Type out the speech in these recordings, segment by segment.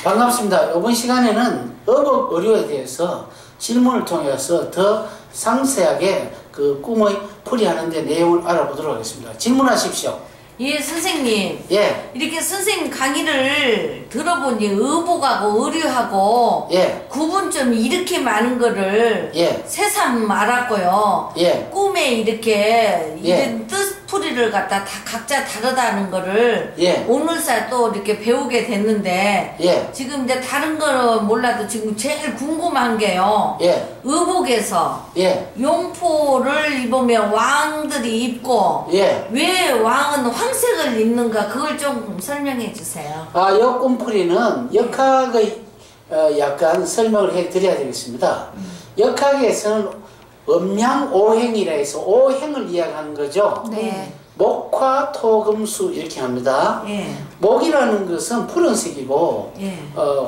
반갑습니다. 이번 시간에는 어법 의료에 대해서 질문을 통해서 더 상세하게 그 꿈의 풀이하는 데 내용을 알아보도록 하겠습니다. 질문하십시오. 예, 선생님. 예. 이렇게 선생님 강의를 들어보니 의복하고 의료하고 예. 구분점이 이렇게 많은 거를 예. 새삼 알았고요. 예. 꿈에 이렇게 예. 이런 뜻풀이를 갖다 다 각자 다르다는 거를 예. 오늘날 또 이렇게 배우게 됐는데 예. 지금 이제 다른 거는 몰라도 지금 제일 궁금한 게요. 예. 의복에서 예. 용포를 입으면 왕들이 입고 예. 왜 왕은 황색을 입는가 그걸 좀 설명해 주세요. 요 꿈풀이는 역학의 약간 설명을 해드려야 되겠습니다. 역학에서는 음양오행이라 해서 오행을 이야기하는 거죠. 네. 목화 토금수 이렇게 합니다. 예. 목이라는 것은 푸른색이고 예.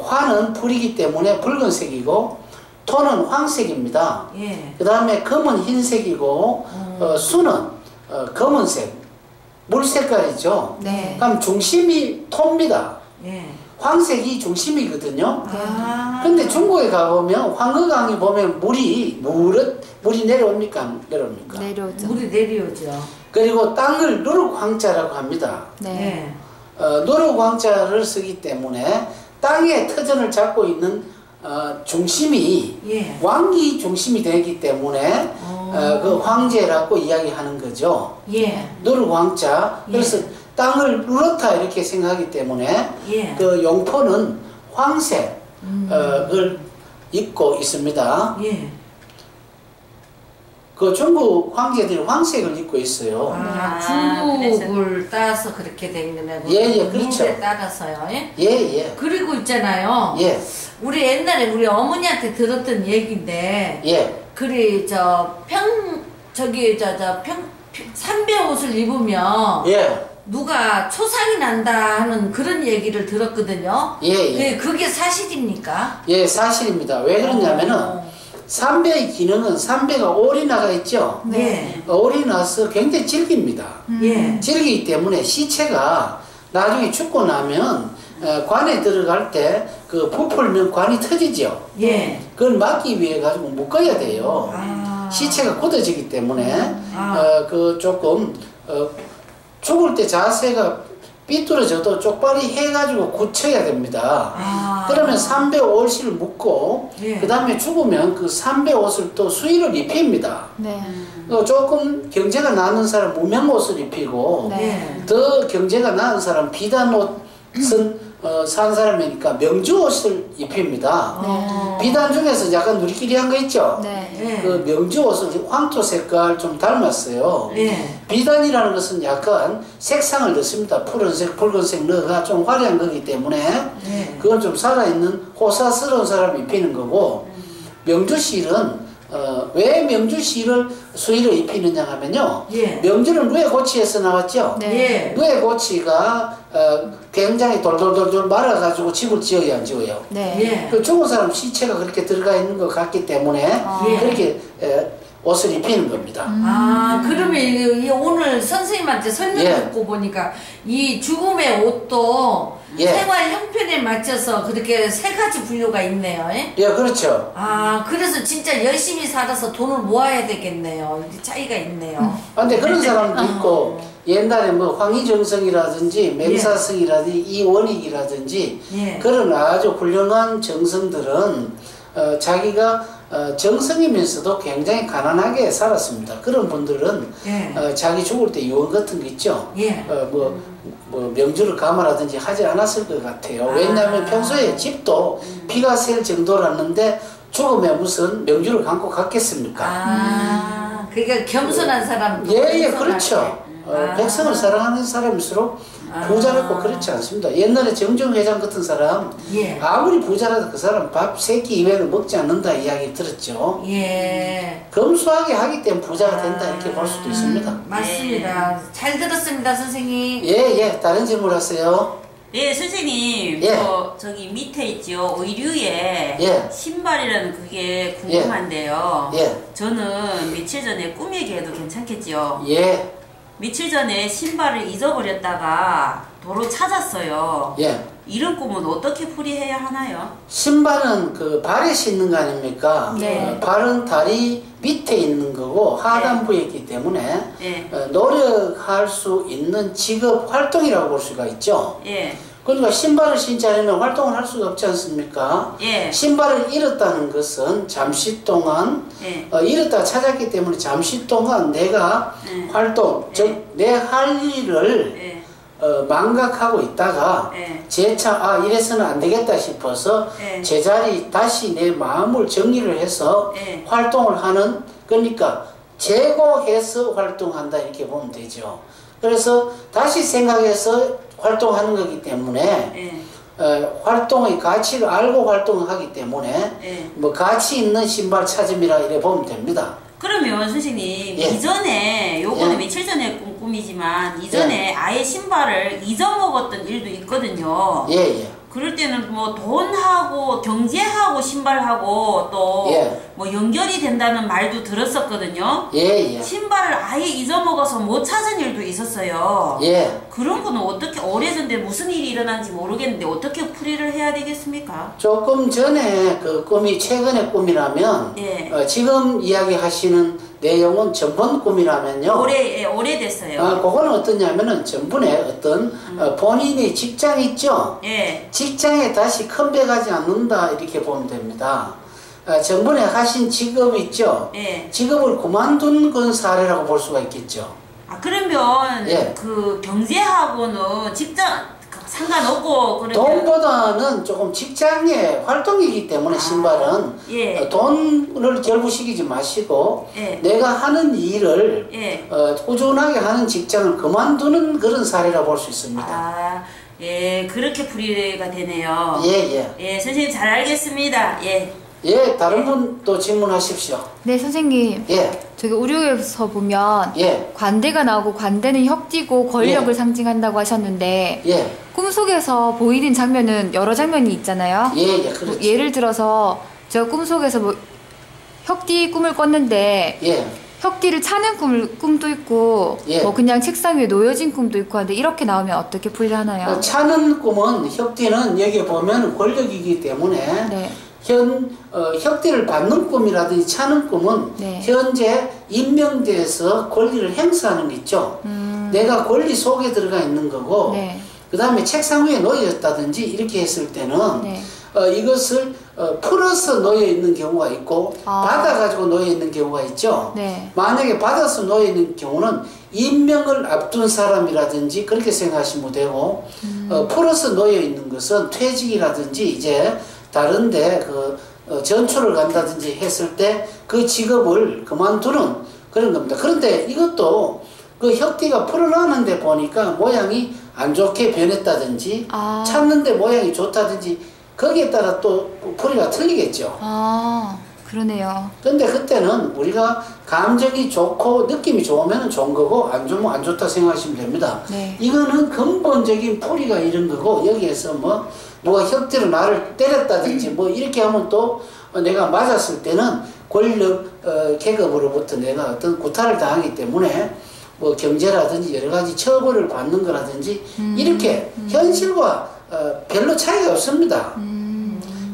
화는 불이기 때문에 붉은색이고 토는 황색입니다. 예. 그 다음에 금은 흰색이고 수는 검은색 물 색깔이죠. 네. 그럼 중심이 토입니다. 예. 황색이 중심이거든요. 아. 근데 중국에 가보면 황허강에 보면 물이 내려옵니까? 안 내려옵니까? 내려오죠. 물이 내려오죠. 그리고 땅을 누룩황자라고 합니다. 네. 누룩황자를 쓰기 때문에 땅의 터전을 잡고 있는 중심이 예. 왕이 중심이 되기 때문에 그 황제라고 이야기하는 거죠. 예. 누룩황자. 예. 그래서 땅을 누렇다 이렇게 생각하기 때문에 예. 그 용포는 황색을 입고 있습니다. 예. 그 중국 황제들이 황색을 입고 있어요. 아, 아, 중국을 따라서 그렇게 된 거네. 예, 그렇죠. 물에 따라서요. 예? 예. 그리고 있잖아요. 예. 우리 옛날에 우리 어머니한테 들었던 얘기인데, 예. 그리 삼배 옷을 입으면 예. 누가 초상이 난다 하는 그런 얘기를 들었거든요. 예. 그게 사실입니까? 예, 사실입니다. 왜 그러냐면은 삼배의 기능은 삼배가 올이 나가 있죠. 네. 올이 나서 굉장히 질깁니다. 예. 질기기 때문에 시체가 나중에 죽고 나면 관에 들어갈 때 그 부풀면 관이 터지죠. 예. 그걸 막기 위해 가지고 묶어야 돼요. 아. 시체가 굳어지기 때문에 아. 그 조금 죽을 때 자세가 삐뚤어져도 쪽발이 해가지고 굳혀야 됩니다. 아. 그러면 삼배 옷을 묶고 예. 그 다음에 죽으면 그 삼배 옷을 또 수의를 입힙니다. 네. 조금 경제가 나는 사람 무명 옷을 입히고 네. 더 경제가 나은 사람 비단 옷은 산 사람이니까 명주 옷을 입힙니다. 네. 비단 중에서 약간 누리끼리한 거 있죠? 네. 예. 그 명주 옷은 황토 색깔 좀 닮았어요. 예. 비단이라는 것은 약간 색상을 넣습니다. 푸른색, 붉은색 넣어가 좀 화려한 거기 때문에 예. 그건 좀 살아있는 호사스러운 사람이 입히는 거고 명주실은 왜 명주실을 수의를 입히느냐 하면요. 예. 명주는 누에고치에서 나왔죠. 네. 예. 누에고치가 굉장히 돌돌돌돌 말아가지고 집을 지어야 안 지어요. 네. 예. 그 죽은 사람 시체가 그렇게 들어가 있는 것 같기 때문에 예. 그렇게 옷을 입히는 겁니다. 아, 그러면 오늘 선생님한테 설명 예. 듣고 보니까 이 죽음의 옷도 예. 생활 형편에 맞춰서 그렇게 세 가지 분류가 있네요. 예? 예, 그렇죠. 아, 그래서 진짜 열심히 살아서 돈을 모아야 되겠네요. 이게 차이가 있네요. 근데 그런 사람도 있고 옛날에 뭐 황희정성이라든지 맹사성이라든지 이원익이라든지 예. 그런 아주 훌륭한 정성들은 자기가 정성이면서도 굉장히 가난하게 살았습니다. 그런 분들은 예. 자기 죽을 때 유언 같은 거 있죠. 예. 뭐 명주를 감아라든지 하지 않았을 것 같아요. 왜냐하면 평소에 집도 피가 셀 정도랐는데 죽음에 무슨 명주를 감고 갔겠습니까? 아, 그러니까 겸손한 사람. 예, 그렇죠. 백성을 사랑하는 사람일수록 부자라고 그렇지 않습니다. 옛날에 정종 회장 같은 사람 예. 아무리 부자라도 그 사람 밥 3끼 이외에는 먹지 않는다 이야기 들었죠. 예. 검소하게 하기 때문에 부자가 된다 이렇게 볼 수도 있습니다. 맞습니다. 잘 들었습니다, 선생님. 예. 다른 질문 하세요. 예, 선생님, 예. 저기 밑에 있죠. 의류에 예. 신발이라는 그게 궁금한데요. 예. 저는 며칠 전에 꿈 얘기해도 괜찮겠지요? 예. 며칠 전에 신발을 잊어버렸다가 도로 찾았어요. 예. 이런 꿈은 어떻게 풀이해야 하나요? 신발은 그 발에 신는 거 아닙니까? 네. 발은 다리 밑에 있는 거고 하단부에 있기 때문에 예. 노력할 수 있는 직업 활동이라고 볼 수가 있죠. 예. 그러니까 신발을 신지 않으면 활동을 할 수가 없지 않습니까? 예. 신발을 잃었다는 것은 잠시 동안 예. 잃었다 찾았기 때문에 잠시 동안 내가 예. 활동, 예. 즉 내 할 일을 예. 망각하고 있다가 예. 재차 이래서는 안 되겠다 싶어서 예. 제자리 다시 내 마음을 정리를 해서 예. 활동을 하는, 그러니까 재고해서 활동한다 이렇게 보면 되죠. 그래서 다시 생각해서 활동하는 거기 때문에 예. 활동의 가치를 알고 활동을 하기 때문에 예. 뭐 가치 있는 신발 찾음이라 이래 보면 됩니다. 그러면 선생님, 예. 이전에 요거는 예. 며칠 전에 꿈이지만 이전에 아예 신발을 잊어먹었던 일도 있거든요. 예예. 그럴 때는 뭐 돈하고 경제하고 신발하고 또 뭐 예. 연결이 된다는 말도 들었었거든요. 예예. 신발을 아예 잊어먹어서 못 찾은 일도 있었어요. 예. 그런 거는 어떻게, 오래전에 무슨 일이 일어난지 모르겠는데 어떻게 풀이를 해야 되겠습니까? 조금 전에 그 꿈이 최근의 꿈이라면 예. 지금 이야기하시는 내용은 전번 꿈이라면요. 오래됐어요. 그거는 어떠냐면은 전번에 어떤 본인의 직장 있죠. 예. 직장에 다시 컴백하지 않는다 이렇게 보면 됩니다. 전번에 하신 직업 있죠. 예. 직업을 그만둔 건 사례라고 볼 수가 있겠죠. 그러면 예. 그 경제하고는 직장 상관없고 그러면 돈보다는 조금 직장의 활동이기 때문에 신발은 예. 돈을 결부시키지 마시고 예. 내가 하는 일을 예. 꾸준하게 하는 직장을 그만두는 그런 사례라고 볼 수 있습니다. 예, 그렇게 풀이가 되네요. 예예. 예, 선생님 잘 알겠습니다. 예. 예, 다른 분 또 질문하십시오. 네, 선생님. 예. 저기 우류에서 보면 예. 관대가 나오고 관대는 혁띠고 권력을 예. 상징한다고 하셨는데 예. 꿈속에서 보이는 장면은 여러 장면이 있잖아요. 예, 뭐 그렇죠. 예를 들어서 제가 꿈속에서 뭐 혁띠 꿈을 꿨는데 예. 혁띠를 차는 꿈도 있고 예. 뭐 그냥 책상 위에 놓여진 꿈도 있고 하는데 이렇게 나오면 어떻게 풀이하나요? 차는 꿈은 혁띠는 여기 보면 권력이기 때문에 네. 혁띠를 받는 꿈이라든지 차는 꿈은 네. 현재 임명돼서 권리를 행사하는 게 있죠. 내가 권리 속에 들어가 있는 거고 네. 그 다음에 책상 위에 놓여졌다든지 이렇게 했을 때는 네. 이것을 풀어서 놓여 있는 경우가 있고 받아가지고 놓여 있는 경우가 있죠. 네. 만약에 받아서 놓여 있는 경우는 임명을 앞둔 사람이라든지 그렇게 생각하시면 되고 풀어서 놓여 있는 것은 퇴직이라든지 이제 다른데 전출을 간다든지 했을 때 그 직업을 그만두는 그런 겁니다. 그런데 이것도 그 혁띠가 풀어나는데 보니까 모양이 안 좋게 변했다든지 찾는데 모양이 좋다든지 거기에 따라 또 풀이가 틀리겠죠. 그러네요. 근데 그때는 우리가 감정이 좋고 느낌이 좋으면 좋은 거고 안 좋으면 안 좋다 생각하시면 됩니다. 네. 이거는 근본적인 풀이가 이런 거고 여기에서 뭐 누가 혁띠로 나를 때렸다든지 뭐 이렇게 하면 또 내가 맞았을 때는 권력 계급으로부터 내가 어떤 구타를 당하기 때문에 뭐 경제라든지 여러 가지 처벌을 받는 거라든지 이렇게 현실과 별로 차이가 없습니다.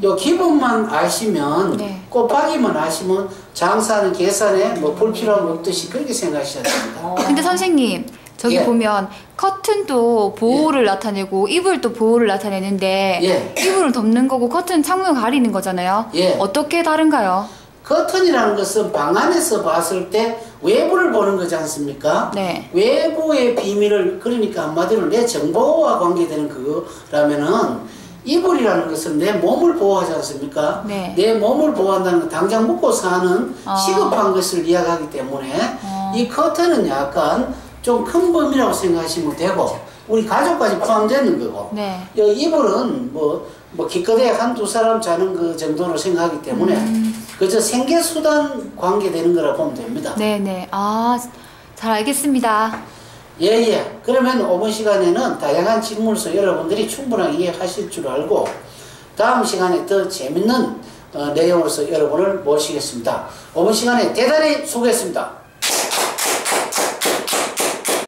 요 기본만 아시면 네. 곱하기만 아시면 장사는 계산에 뭐 불필요함 없듯이 그렇게 생각하셔야 됩니다. 근데 선생님 저기 예. 보면 커튼도 보호를 나타내고 이불도 보호를 나타내는데 예. 이불을 덮는 거고 커튼은 창문 가리는 거잖아요. 예. 어떻게 다른가요? 커튼이라는 것은 방 안에서 봤을 때 외부를 보는 거지 않습니까? 네. 외부의 비밀을, 그러니까 한마디로 내 정보와 관계되는 그거라면은 이불이라는 것은 내 몸을 보호하지 않습니까? 네. 내 몸을 보호한다는 건 당장 먹고 사는 시급한 것을 이야기하기 때문에 이 커튼은 약간 좀 큰 범위라고 생각하시면 되고 우리 가족까지 포함되는 거고 네. 이 이불은 뭐 기껏해 한두 사람 자는 그 정도로 생각하기 때문에 그저 생계수단 관계되는 거라 보면 됩니다. 네네. 잘 알겠습니다. 예예. 그러면 5번 시간에는 다양한 질문으로서 여러분들이 충분하게 이해하실 줄 알고 다음 시간에 더 재밌는 내용으로서 여러분을 모시겠습니다. 5번 시간에 대단히 수고했습니다.